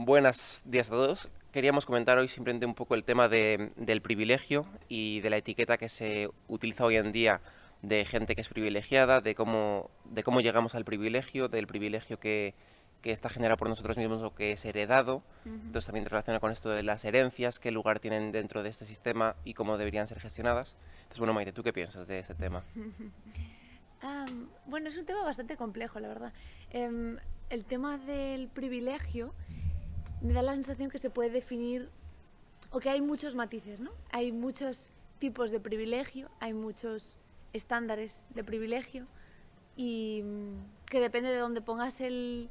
Buenos días a todos. Queríamos comentar hoy simplemente un poco el tema del privilegio y de la etiqueta que se utiliza hoy en día de gente que es privilegiada, de cómo llegamos al privilegio, del privilegio que está generado por nosotros mismos o que es heredado. Ujú. Entonces también relaciona con esto de las herencias, qué lugar tienen dentro de este sistema y cómo deberían ser gestionadas. Entonces, bueno, Maite, ¿tú qué piensas de ese tema? Bueno, es un tema bastante complejo, la verdad. El tema del privilegio me da la sensación que se puede definir, o que hay muchos matices, ¿no? Hay muchos tipos de privilegio, hay muchos estándares de privilegio y que depende de dónde pongas el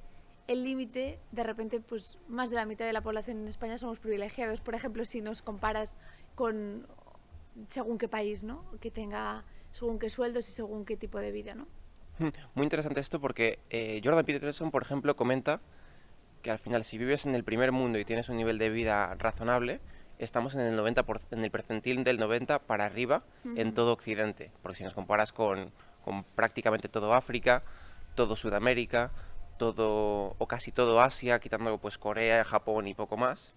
límite, de repente pues más de la mitad de la población en España somos privilegiados. Por ejemplo, si nos comparas con según qué país, ¿no? Que tenga según qué sueldos y según qué tipo de vida, ¿no? Muy interesante esto porque Jordan Peterson, por ejemplo, comenta que al final si vives en el primer mundo y tienes un nivel de vida razonable, estamos en el 90 en el percentil del 90 para arriba en Ujú. todo Occidente. Porque si nos comparas con prácticamente todo África, todo Sudamérica, todo o casi todo Asia, quitando pues Corea, Japón y poco más,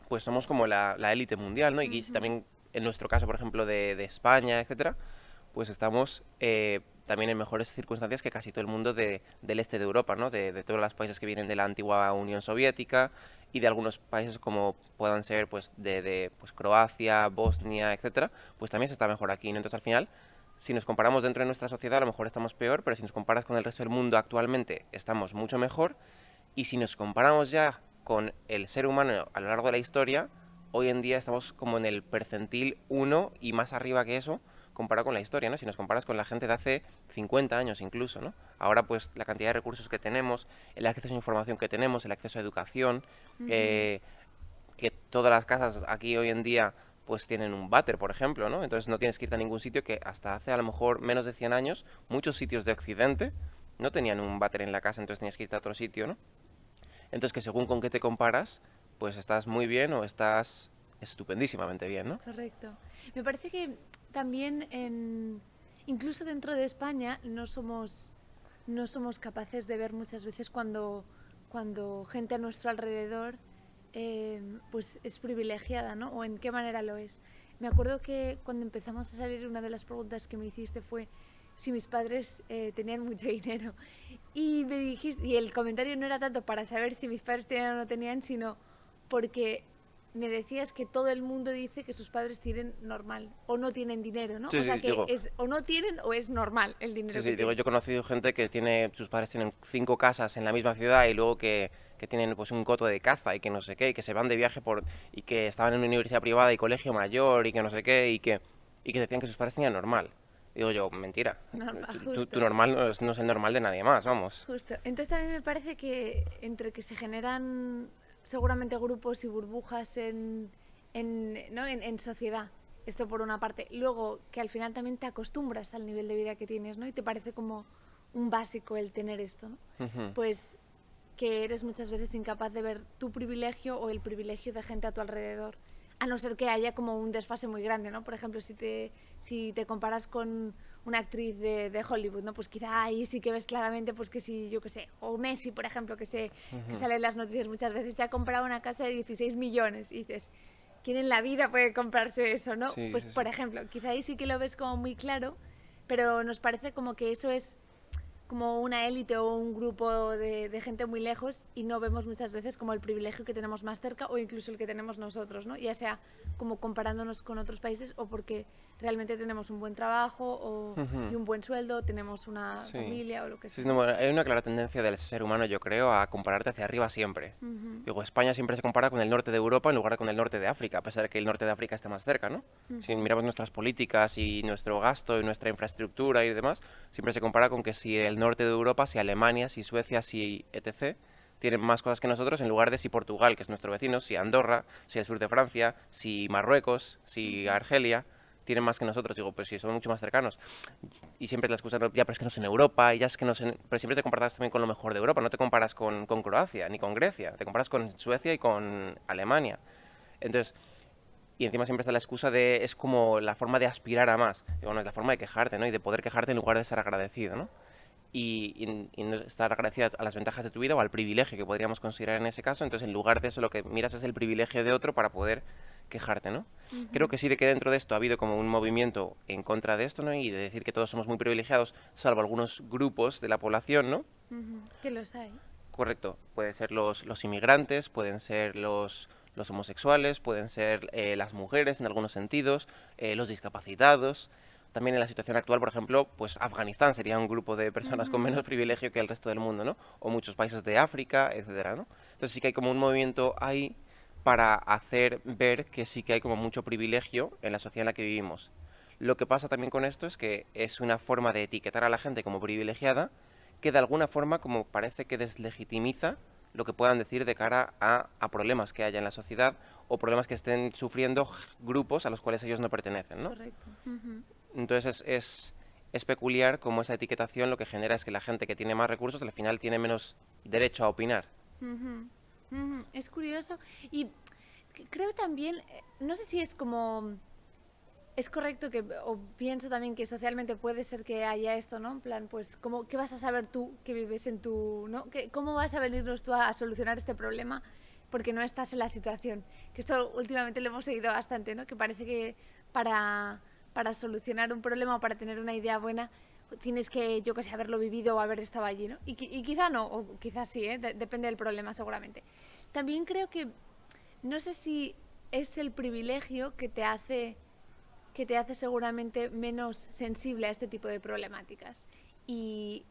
pues somos como la élite mundial, ¿no? Y si Ujú. también en nuestro caso, por ejemplo, de España, etcétera, pues estamos también en mejores circunstancias que casi todo el mundo del este de Europa, ¿no? De todos los países que vienen de la antigua Unión Soviética y de algunos países como puedan ser pues pues Croacia, Bosnia, etcétera, pues también se está mejor aquí, ¿no? Entonces al final, si nos comparamos dentro de nuestra sociedad, a lo mejor estamos peor, pero si nos comparas con el resto del mundo actualmente, estamos mucho mejor. Y si nos comparamos ya con el ser humano a lo largo de la historia, hoy en día estamos como en el percentil 1 y más arriba que eso, comparado con la historia, ¿no? Si nos comparas con la gente de hace 50 años incluso, ¿no? Ahora pues la cantidad de recursos que tenemos, el acceso a información que tenemos, el acceso a educación, Ujú. eh, que todas las casas aquí hoy en día pues tienen un váter, por ejemplo, ¿no? Entonces no tienes que irte a ningún sitio que hasta hace a lo mejor menos de 100 años, muchos sitios de Occidente no tenían un váter en la casa, entonces tenías que irte a otro sitio, ¿no? Entonces, que según con qué te comparas, pues estás muy bien o estás estupendísimamente bien, ¿no? Correcto. Me parece que también incluso dentro de España no somos capaces de ver muchas veces cuando gente a nuestro alrededor pues es privilegiada, ¿no? O en qué manera lo es. Me acuerdo que cuando empezamos a salir una de las preguntas que me hiciste fue si mis padres tenían mucho dinero. Y me dijiste, y el comentario no era tanto para saber si mis padres tenían o no tenían, sino porque me decías que todo el mundo dice que sus padres tienen normal o no tienen dinero, ¿no? Sí, O sea sí, que digo, es o no tienen o es normal el sí, dinero que sí, digo, tienen. yo he conocido gente que tiene, sus padres tienen 5 casas en la misma ciudad y luego que tienen pues un coto de caza y que no sé qué, y que se van de viaje y que estaban en una universidad privada y colegio mayor y que no sé qué, y que decían que sus padres tenían normal. Digo yo, mentira, Normal, tu justo. normal no es el normal de nadie más, vamos. Justo. Entonces también me parece que entre que se generan seguramente grupos y burbujas ¿no? en sociedad, esto por una parte. Luego que al final también te acostumbras al nivel de vida que tienes, ¿no? Y te parece como un básico el tener esto, ¿no? Ujú. Pues que eres muchas veces incapaz de ver tu privilegio o el privilegio de gente a tu alrededor. A no ser que haya como un desfase muy grande, ¿no? Por ejemplo, si te comparas con una actriz de Hollywood, ¿no? Pues quizá ahí sí que ves claramente, pues que sí, yo qué sé, o Messi, por ejemplo, que Ujú. sale en las noticias muchas veces, se ha comprado una casa de 16 millones y dices, ¿quién en la vida puede comprarse eso, no? Sí, Pues, sí, sí. por ejemplo, quizá ahí sí que lo ves como muy claro, pero nos parece como que eso es como una élite o un grupo de gente muy lejos y no vemos muchas veces como el privilegio que tenemos más cerca o incluso el que tenemos nosotros, ¿no? Ya sea como comparándonos con otros países o porque realmente tenemos un buen trabajo y Ujú. un buen sueldo, tenemos una Sí. familia o lo que Sí, sea, no, ¿no? bueno, hay una clara tendencia del ser humano, yo creo, a compararte hacia arriba siempre. Ujú. Digo, España siempre se compara con el norte de Europa en lugar de con el norte de África, a pesar de que el norte de África está más cerca, ¿no? Si Ujú. miramos nuestras políticas y nuestro gasto y nuestra infraestructura y demás, siempre se compara con que si el norte de Europa, si Alemania, si Suecia, si etc., tienen más cosas que nosotros en lugar de si Portugal, que es nuestro vecino, si Andorra, si el sur de Francia, si Marruecos, si Ujú. Argelia, tienen más que nosotros. Digo, pues si son mucho más cercanos y siempre la excusa, ya, pero es que no es en Europa, y ya es que no es en... Pero siempre te comparas también con lo mejor de Europa, no te comparas con Croacia, ni con Grecia, te comparas con Suecia y con Alemania. Entonces, y encima siempre está la excusa de, es como la forma de aspirar a más. Y bueno, es la forma de quejarte, ¿no? Y de poder quejarte en lugar de estar agradecido, ¿no? y no estar agradecido a las ventajas de tu vida o al privilegio que podríamos considerar en ese caso. Entonces, en lugar de eso, lo que miras es el privilegio de otro para poder quejarte, ¿no? Creo que sí de que dentro de esto ha habido como un movimiento en contra de esto, ¿no? Y de decir que todos somos muy privilegiados, salvo algunos grupos de la población, ¿no? Que los hay. Correcto. Pueden ser los inmigrantes, pueden ser los homosexuales, pueden ser las mujeres en algunos sentidos, los discapacitados. También en la situación actual, por ejemplo, pues Afganistán sería un grupo de personas con menos privilegio que el resto del mundo, ¿no? O muchos países de África, etcétera, ¿no? Entonces sí que hay como un movimiento ahí para hacer ver que sí que hay como mucho privilegio en la sociedad en la que vivimos. Lo que pasa también con esto es que es una forma de etiquetar a la gente como privilegiada que de alguna forma como parece que deslegitimiza lo que puedan decir de cara a problemas que haya en la sociedad o problemas que estén sufriendo grupos a los cuales ellos no pertenecen, ¿no? Correcto. Entonces es peculiar cómo esa etiquetación lo que genera es que la gente que tiene más recursos al final tiene menos derecho a opinar. Es curioso y creo también, no sé si es como, es correcto que, o pienso también que socialmente puede ser que haya esto, ¿no? En plan, pues, ¿qué vas a saber tú que vives en tu, ¿no? ¿Cómo vas a venirnos tú a solucionar este problema? Porque no estás en la situación. Que esto últimamente lo hemos oído bastante, ¿no? Que parece que para solucionar un problema o para tener una idea buena tienes que, yo que sé, haberlo vivido o haber estado allí, ¿no? Y quizá no, o quizás sí, ¿eh? Depende del problema seguramente. También creo que, no sé si es el privilegio que te hace seguramente menos sensible a este tipo de problemáticas. Y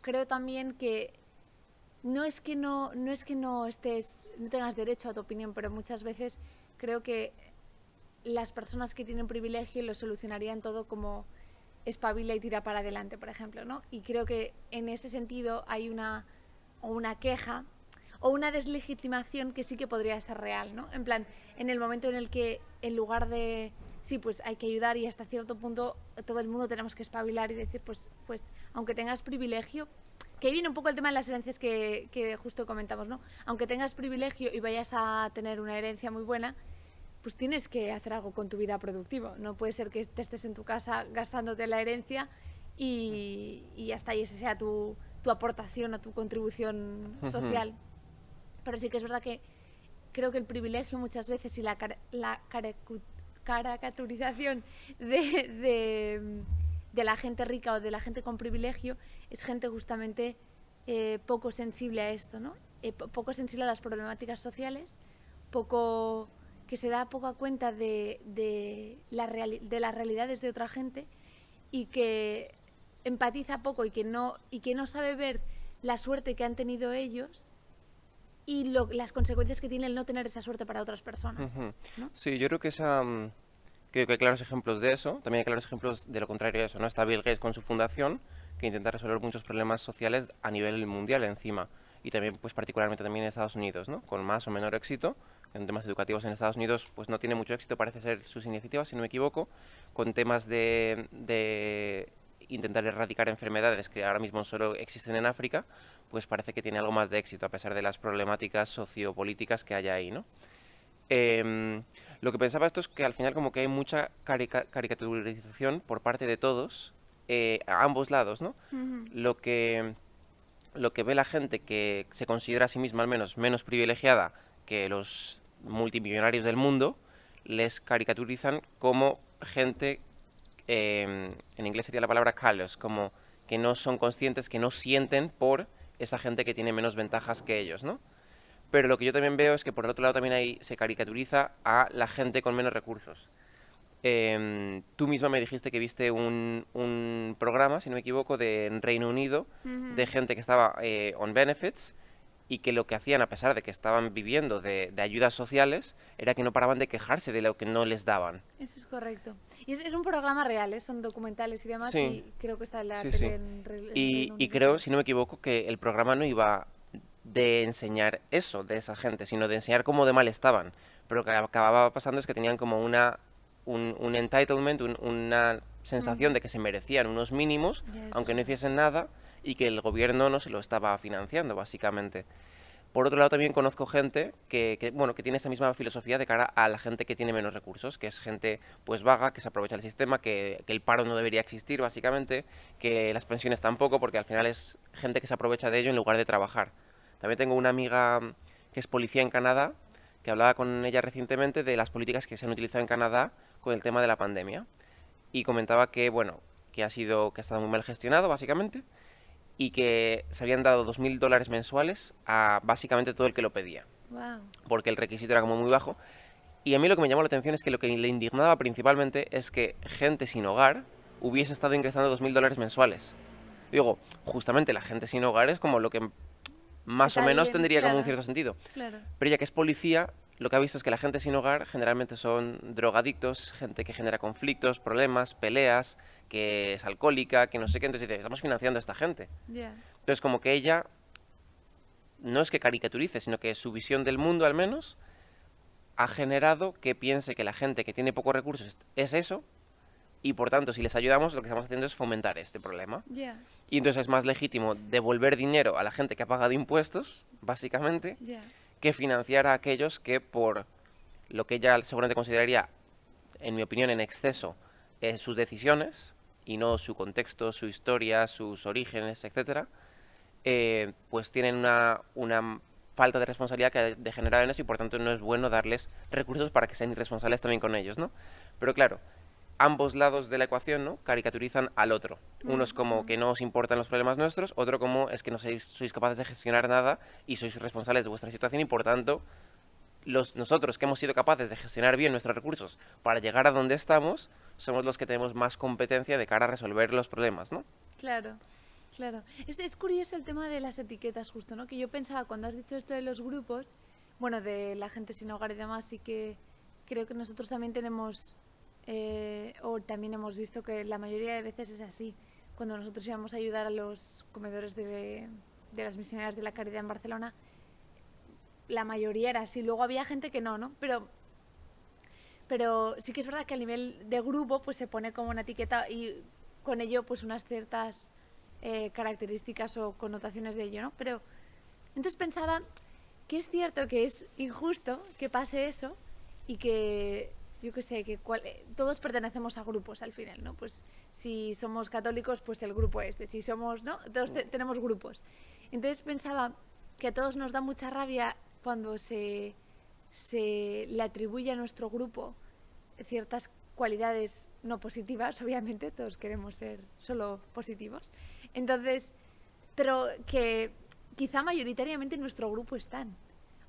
creo también que no es que no estés, no tengas derecho a tu opinión, pero muchas veces creo que las personas que tienen privilegio lo solucionarían todo como espabila y tira para adelante, por ejemplo, ¿no? Y creo que en ese sentido hay una queja o una deslegitimación que sí que podría ser real, ¿no? En plan, en el momento en el que en lugar de sí, pues hay que ayudar y hasta cierto punto todo el mundo tenemos que espabilar y decir, pues aunque tengas privilegio, que ahí viene un poco el tema de las herencias que justo comentamos, ¿no? Aunque tengas privilegio y vayas a tener una herencia muy buena, pues tienes que hacer algo con tu vida productivo. No puede ser que te estés en tu casa gastándote la herencia y hasta ahí esa sea tu aportación o tu contribución social. Pero sí que es verdad que creo que el privilegio muchas veces y la caricaturización de la gente rica o de la gente con privilegio es gente justamente poco sensible a esto, ¿no? Poco sensible a las problemáticas sociales, que se da poca cuenta de las realidades de otra gente y que empatiza poco y que no sabe ver la suerte que han tenido ellos y las consecuencias que tiene el no tener esa suerte para otras personas, ¿no? Sí, yo creo que creo que hay claros ejemplos de eso, también hay claros ejemplos de lo contrario de eso, ¿no? Está Bill Gates con su fundación, que intenta resolver muchos problemas sociales a nivel mundial encima, y también, pues particularmente también en Estados Unidos, ¿no? Con más o menor éxito. En temas educativos en Estados Unidos, pues no tiene mucho éxito, parece ser sus iniciativas, si no me equivoco, con temas de intentar erradicar enfermedades que ahora mismo solo existen en África, pues parece que tiene algo más de éxito, a pesar de las problemáticas sociopolíticas que haya ahí, ¿no? Lo que pensaba esto es que al final como que hay mucha caricaturización por parte de todos, a ambos lados, ¿no? Lo que ve la gente que se considera a sí misma al menos menos privilegiada que los multimillonarios del mundo, les caricaturizan como gente, en inglés sería la palabra callous, como que no son conscientes, que no sienten por esa gente que tiene menos ventajas que ellos, ¿no? Pero lo que yo también veo es que por el otro lado también ahí se caricaturiza a la gente con menos recursos. Tú misma me dijiste que viste un programa, si no me equivoco, en Reino Unido, de gente que estaba on benefits y que lo que hacían, a pesar de que estaban viviendo de ayudas sociales, era que no paraban de quejarse de lo que no les daban. Eso es correcto. Y es un programa real, ¿eh? Son documentales y demás, Sí, y creo que está en la sí, tele sí. en Reino Y Unido. creo, si no me equivoco, que el programa no iba de enseñar eso de esa gente, sino de enseñar cómo de mal estaban. Pero lo que acababa pasando es que tenían como un entitlement, una sensación de que se merecían unos mínimos, Ya, eso aunque es no verdad. hiciesen nada, y que el gobierno no se lo estaba financiando, básicamente. Por otro lado, también conozco gente bueno, que tiene esa misma filosofía de cara a la gente que tiene menos recursos, que es gente pues vaga, que se aprovecha del sistema, que el paro no debería existir, básicamente, que las pensiones tampoco, porque al final es gente que se aprovecha de ello en lugar de trabajar. También tengo una amiga que es policía en Canadá, que hablaba con ella recientemente de las políticas que se han utilizado en Canadá con el tema de la pandemia. Y comentaba que, bueno, que ha estado muy mal gestionado, básicamente, y que se habían dado $2.000 mensuales a básicamente todo el que lo pedía, Wow. porque el requisito era como muy bajo. Y a mí lo que me llamó la atención es que lo que le indignaba principalmente es que gente sin hogar hubiese estado ingresando $2.000 mensuales. Digo, justamente la gente sin hogar es como lo que más o Está menos bien, tendría como un claro, cierto sentido. claro. Pero ella que es policía, lo que ha visto es que la gente sin hogar generalmente son drogadictos, gente que genera conflictos, problemas, peleas, que es alcohólica, que no sé qué. Entonces dice, estamos financiando a esta gente. Ya. Entonces como que ella no es que caricaturice, sino que su visión del mundo al menos ha generado que piense que la gente que tiene pocos recursos es eso, y por tanto si les ayudamos lo que estamos haciendo es fomentar este problema. Ya. Y entonces es más legítimo devolver dinero a la gente que ha pagado impuestos, básicamente, Ya. que financiar a aquellos que por lo que ella seguramente consideraría, en mi opinión, en exceso, sus decisiones, y no su contexto, su historia, sus orígenes, etcétera, pues tienen una falta de responsabilidad que ha degenerado en eso y por tanto no es bueno darles recursos para que sean irresponsables también con ellos, ¿no? Pero claro, ambos lados de la ecuación, ¿no?, caricaturizan al otro. Uno es como que no os importan los problemas nuestros, otro como es que no sois capaces de gestionar nada y sois responsables de vuestra situación y por tanto nosotros que hemos sido capaces de gestionar bien nuestros recursos para llegar a donde estamos, somos los que tenemos más competencia de cara a resolver los problemas, ¿no? Claro, claro. Es curioso el tema de las etiquetas, justo, ¿no? Que yo pensaba cuando has dicho esto de los grupos, bueno, de la gente sin hogar y demás, sí que creo que nosotros también tenemos, o también hemos visto que la mayoría de veces es así. Cuando nosotros íbamos a ayudar a los comedores de las misioneras de la Caridad en Barcelona, la mayoría era así. Luego había gente que no, ¿no? Pero sí que es verdad que a nivel de grupo pues se pone como una etiqueta y con ello pues unas ciertas características o connotaciones de ello, ¿no? Pero entonces pensaba que es cierto que es injusto que pase eso y que yo qué sé, que todos pertenecemos a grupos al final, ¿no? Pues si somos católicos, pues el grupo este, si somos, ¿no? Todos tenemos grupos. Entonces pensaba que a todos nos da mucha rabia cuando se le atribuye a nuestro grupo ciertas cualidades no positivas, obviamente, todos queremos ser solo positivos. Entonces, pero que quizá mayoritariamente en nuestro grupo están.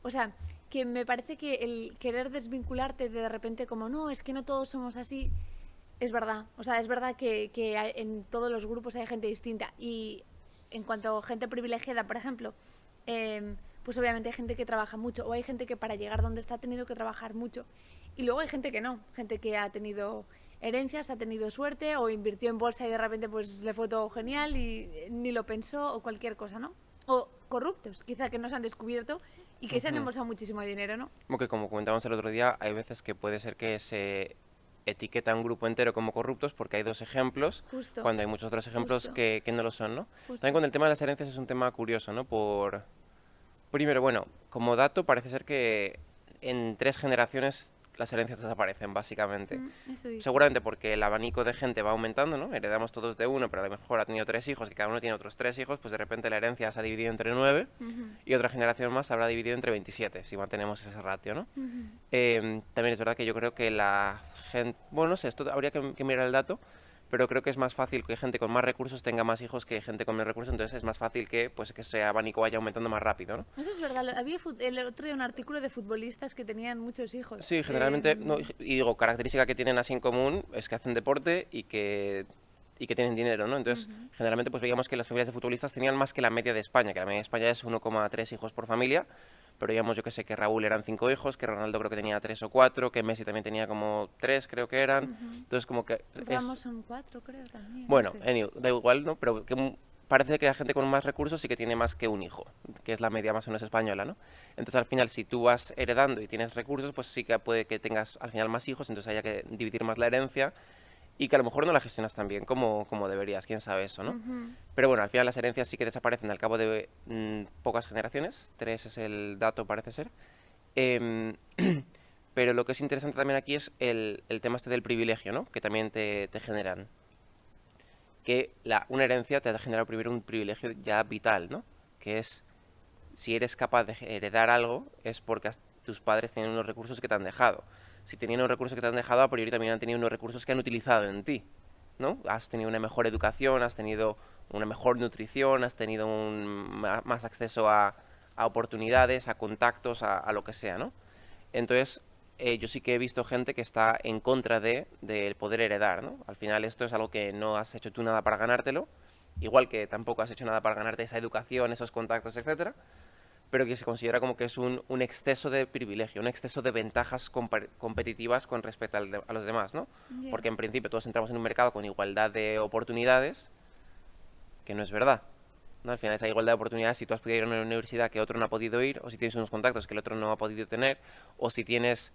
O sea, que me parece que el querer desvincularte de repente como, no, es que no todos somos así, es verdad. O sea, es verdad que en todos los grupos hay gente distinta. Y en cuanto a gente privilegiada, por ejemplo, pues obviamente hay gente que trabaja mucho o hay gente que para llegar donde está ha tenido que trabajar mucho. Y luego hay gente que no, gente que ha tenido herencias, ha tenido suerte o invirtió en bolsa y de repente pues le fue todo genial y ni lo pensó o cualquier cosa, ¿no? O corruptos, quizá que no se han descubierto y que se han embolsado muchísimo dinero, ¿no? Como comentábamos el otro día, hay veces que puede ser que se etiqueta a un grupo entero como corruptos porque hay dos ejemplos, Justo, cuando hay muchos otros ejemplos justo, que no lo son, ¿no? justo. También con el tema de las herencias es un tema curioso, ¿no? Primero, bueno, como dato parece ser que en 3 generaciones las herencias desaparecen, básicamente. Eso dice. Seguramente porque el abanico de gente va aumentando, ¿no? Heredamos todos de uno, pero a lo mejor ha tenido 3 hijos, que cada uno tiene otros 3 hijos, pues de repente la herencia se ha dividido entre 9 y otra generación más se habrá dividido entre 27, si mantenemos ese ratio, ¿no? También es verdad que yo creo que la gente... Bueno, no sé, esto habría que mirar el dato, pero creo que es más fácil que gente con más recursos tenga más hijos que gente con menos recursos, entonces es más fácil que, pues, que ese abanico vaya aumentando más rápido, ¿no? Eso es verdad. Había el otro día un artículo de futbolistas que tenían muchos hijos. Sí, generalmente, no, y digo, característica que tienen así en común es que hacen deporte y que tienen dinero, ¿no? Entonces, generalmente pues veíamos que las familias de futbolistas tenían más que la media de España, que la media de España es 1,3 hijos por familia, pero digamos, yo que sé, que Raúl eran 5 hijos, que Ronaldo creo que tenía 3 o 4, que Messi también tenía como 3, creo que eran. Entonces, como que Ramos son 4, creo, también. bueno, No sé. anyway, da igual, ¿no? Pero parece que la gente con más recursos sí que tiene más que un hijo, que es la media más o menos española, ¿no? Entonces, al final, si tú vas heredando y tienes recursos, pues sí que puede que tengas al final más hijos, entonces haya que dividir más la herencia. y que a lo mejor no la gestionas tan bien como deberías, quién sabe eso, ¿no? Ujú. Pero bueno, al final las herencias sí que desaparecen al cabo de pocas generaciones, 3 es el dato parece ser. Em, pero lo que es interesante también aquí es el tema este del privilegio, ¿no? Que también te generan. Que una herencia te ha generado primero un privilegio ya vital, ¿no? Que es, si eres capaz de heredar algo, es porque tus padres tienen unos recursos que te han dejado. Si tenían unos recursos que te han dejado, a priori también han tenido unos recursos que han utilizado en ti, ¿no? Has tenido una mejor educación, has tenido una mejor nutrición, has tenido más acceso a oportunidades, a contactos, a lo que sea, ¿no? Entonces, yo sí que he visto gente que está en contra del poder heredar, ¿no? Al final esto es algo que no has hecho tú nada para ganártelo, igual que tampoco has hecho nada para ganarte esa educación, esos contactos, etcétera, pero que se considera como que es un exceso de privilegio, un exceso de ventajas competitivas con respecto a los demás, ¿no? Ya. Porque en principio todos entramos en un mercado con igualdad de oportunidades, que no es verdad. ¿No? Al final esa igualdad de oportunidades, si tú has podido ir a una universidad que otro no ha podido ir, o si tienes unos contactos que el otro no ha podido tener, o si tienes,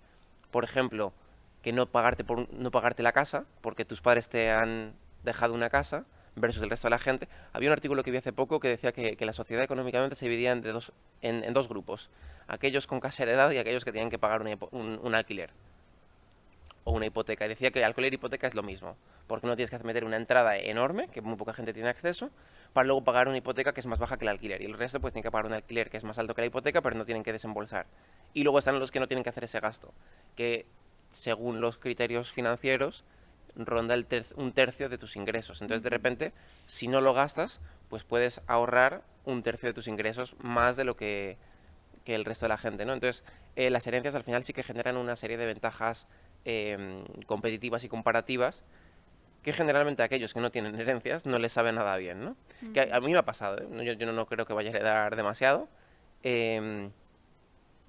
por ejemplo, que no pagarte la casa, porque tus padres te han dejado una casa, versus el resto de la gente. Había un artículo que vi hace poco que decía que la sociedad económicamente se dividía en dos grupos. Aquellos con casa heredada y aquellos que tenían que pagar un alquiler o una hipoteca. Y decía que alquiler y hipoteca es lo mismo, porque no tienes que meter una entrada enorme, que muy poca gente tiene acceso, para luego pagar una hipoteca que es más baja que el alquiler. Y el resto pues tienen que pagar un alquiler que es más alto que la hipoteca, pero no tienen que desembolsar. Y luego están los que no tienen que hacer ese gasto, que según los criterios financieros ronda un tercio de tus ingresos. Entonces de repente, si no lo gastas, pues puedes ahorrar un tercio de tus ingresos más de lo que el resto de la gente, ¿no? Entonces, las herencias al final sí que generan una serie de ventajas competitivas y comparativas que generalmente a aquellos que no tienen herencias no les sabe nada bien, ¿no? Que a mí me ha pasado, ¿eh? Yo no creo que vaya a heredar demasiado. eh,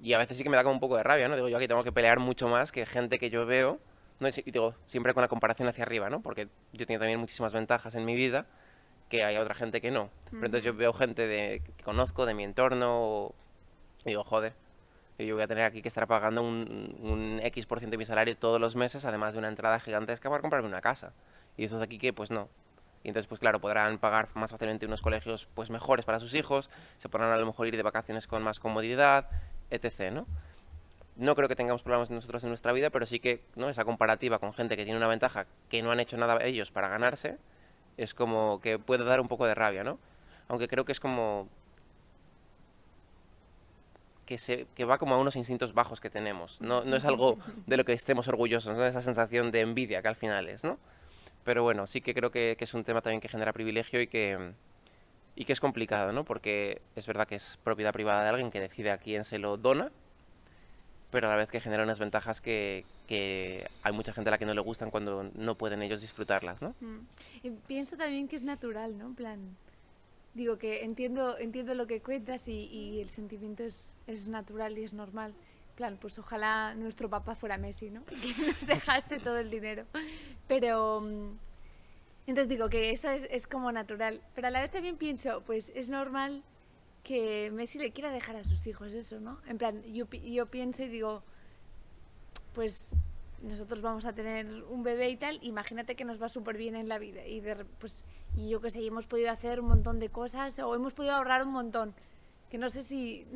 y a veces sí que me da como un poco de rabia, ¿no? Digo, yo aquí tengo que pelear mucho más que gente que yo veo, ¿no? Y digo, siempre con la comparación hacia arriba, ¿no? Porque yo tengo también muchísimas ventajas en mi vida que hay otra gente que no. Pero entonces yo veo gente que conozco, de mi entorno, y digo, joder, yo voy a tener aquí que estar pagando un X% de mi salario todos los meses, además de una entrada gigantesca para comprarme una casa. Y eso es aquí que, pues no. Y entonces, pues claro, podrán pagar más fácilmente unos colegios pues mejores para sus hijos, se podrán a lo mejor ir de vacaciones con más comodidad, etc., ¿no? No creo que tengamos problemas nosotros en nuestra vida, pero sí que, ¿no? Esa comparativa con gente que tiene una ventaja que no han hecho nada ellos para ganarse, es como que puede dar un poco de rabia, ¿no? Aunque creo que es como que va como a unos instintos bajos que tenemos. No es algo de lo que estemos orgullosos, ¿no? Esa sensación de envidia que al final es, ¿no? Pero bueno, sí que creo que es un tema también que genera privilegio y que es complicado, ¿no? Porque es verdad que es propiedad privada de alguien que decide a quién se lo dona, pero a la vez que genera unas ventajas que hay mucha gente a la que no le gustan cuando no pueden ellos disfrutarlas, ¿no? Y pienso también que es natural, ¿no? En plan, digo que entiendo lo que cuentas y el sentimiento es natural y es normal. En plan, pues ojalá nuestro papá fuera Messi, ¿no? Que nos dejase todo el dinero. Pero entonces digo que eso es como natural. Pero a la vez también pienso, pues es normal que Messi le quiera dejar a sus hijos eso, ¿no? En plan, yo pienso y digo, pues nosotros vamos a tener un bebé y tal, imagínate que nos va súper bien en la vida pues, y yo qué sé, hemos podido hacer un montón de cosas o hemos podido ahorrar un montón, que no sé si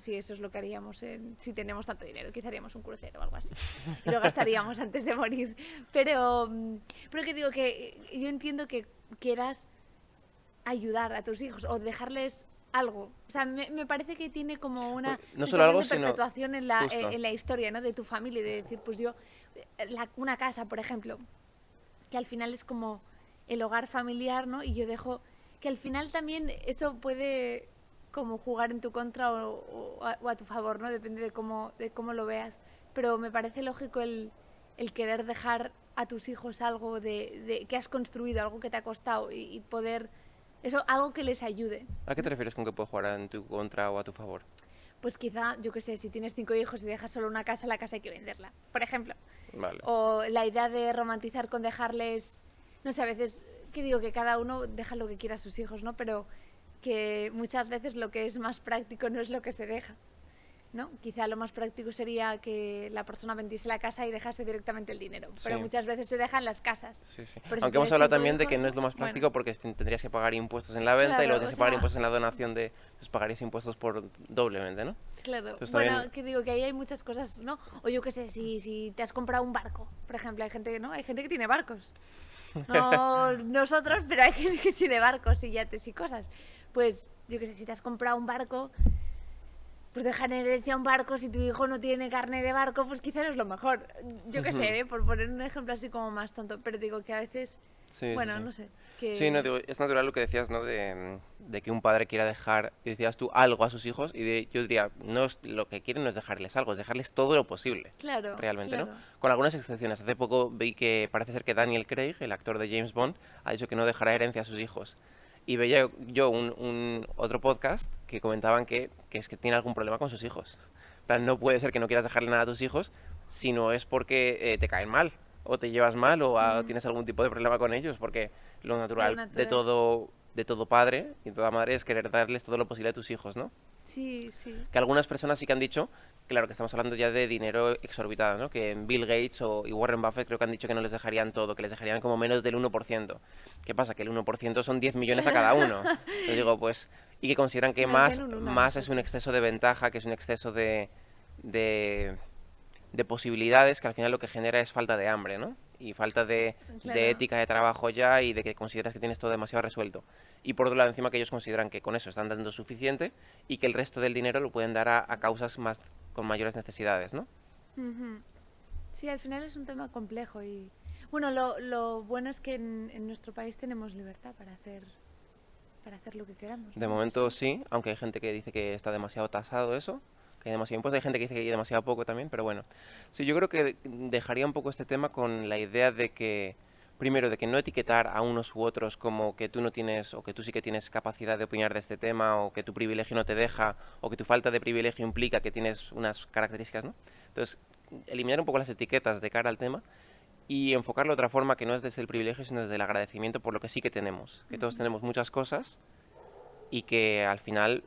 eso es lo que haríamos si tenemos tanto dinero, quizá haríamos un crucero o algo así y lo gastaríamos antes de morir, pero que digo que yo entiendo que quieras ayudar a tus hijos o dejarles algo. O sea, me parece que tiene como una No solo sensación algo, de sino perpetuación justo. en la historia, ¿no? De tu familia y de decir, pues yo, una casa, por ejemplo, que al final es como el hogar familiar, ¿no? Y yo dejo que al final también eso puede como jugar en tu contra o a tu favor, ¿no? Depende de cómo lo veas. Pero me parece lógico el querer dejar a tus hijos algo que has construido, algo que te ha costado y poder eso, algo que les ayude, ¿A qué te ¿no? refieres con que puede jugar en tu contra o a tu favor? Pues quizá, yo qué sé, si tienes 5 hijos y dejas solo una casa, la casa hay que venderla, por ejemplo. Vale. O la idea de romantizar con dejarles, no sé, a veces, que digo que cada uno deja lo que quiera a sus hijos, ¿no? Pero que muchas veces lo que es más práctico no es lo que se deja. ¿no? Quizá lo más práctico sería que la persona vendiese la casa y dejase directamente el dinero, pero Sí. muchas veces se dejan las casas. Sí, sí. Pero si Aunque hemos tienes hablado 5 también de que hijos, no es lo más bueno, práctico porque tendrías que pagar impuestos en la venta y luego claro, tienes o que pagar sea, impuestos en la donación pues pagarías impuestos por doblemente, ¿no? claro. Entonces Bueno, también, que digo que ahí hay muchas cosas, ¿no? O yo qué sé, si te has comprado un barco, por ejemplo, hay gente, ¿no? Hay gente que tiene barcos. No nosotros, pero hay gente que tiene barcos y yates y cosas. Pues yo qué sé, si te has comprado un barco, pues dejar en herencia un barco, si tu hijo no tiene carne de barco, pues quizá no es lo mejor. Yo qué sé, por poner un ejemplo así como más tonto, pero digo que a veces, sí, sí, bueno, sí. no sé, Sí, no, que... digo, es natural lo que decías, ¿no? De que un padre quiera dejar, y decías tú, algo a sus hijos, y yo diría, no es, lo que quieren no es dejarles algo, es dejarles todo lo posible, Claro, realmente, ¿no? claro. Con algunas excepciones. Hace poco vi que parece ser que Daniel Craig, el actor de James Bond, ha dicho que no dejará herencia a sus hijos. Y veía yo otro podcast que comentaban que es que tiene algún problema con sus hijos. En plan, no puede ser que no quieras dejarle nada a tus hijos si no es porque te caen mal, o te llevas mal, o tienes algún tipo de problema con ellos, porque lo Lo natural natural. de todo padre y toda madre es querer darles todo lo posible a tus hijos, ¿no? Sí, sí. Que algunas personas sí que han dicho, claro que estamos hablando ya de dinero exorbitado, ¿no? Que Bill Gates y Warren Buffett creo que han dicho que no les dejarían todo, que les dejarían como menos del 1%. ¿Qué pasa? Que el 1% son 10 millones a cada uno. Entonces digo, pues, y que consideran Que que nos den más, un uno a más es un nosotros. exceso de ventaja, que es un exceso de, de posibilidades que al final lo que genera es falta de hambre, ¿no? Y falta de Claro. ética de trabajo ya y de que consideras que tienes todo demasiado resuelto. Y por otro lado, encima que ellos consideran que con eso están dando suficiente y que el resto del dinero lo pueden dar a causas más con mayores necesidades, ¿no? Ujú. Sí, al final es un tema complejo y... Bueno, lo bueno es que en nuestro país tenemos libertad para hacer lo que queramos, De ¿no? momento Sí. sí, aunque hay gente que dice que está demasiado tasado eso, que hay demasiado impuesto, hay gente que dice que hay demasiado poco también, pero bueno. Sí, yo creo que dejaría un poco este tema con la idea de que, primero, de que no etiquetar a unos u otros como que tú no tienes, o que tú sí que tienes capacidad de opinar de este tema, o que tu privilegio no te deja, o que tu falta de privilegio implica que tienes unas características, ¿no? Entonces, eliminar un poco las etiquetas de cara al tema y enfocarlo de otra forma que no es desde el privilegio, sino desde el agradecimiento por lo que sí que tenemos. Que todos tenemos muchas cosas y que al final,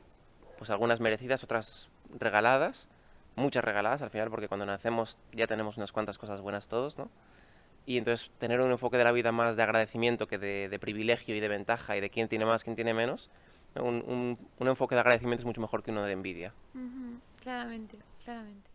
pues algunas merecidas, otras regaladas, muchas regaladas al final, porque cuando nacemos ya tenemos unas cuantas cosas buenas todos, ¿no? Y entonces tener un enfoque de la vida más de agradecimiento que de privilegio y de ventaja y de quién tiene más, quién tiene menos, ¿no? Un enfoque de agradecimiento es mucho mejor que uno de envidia. Ujú. Claramente, claramente.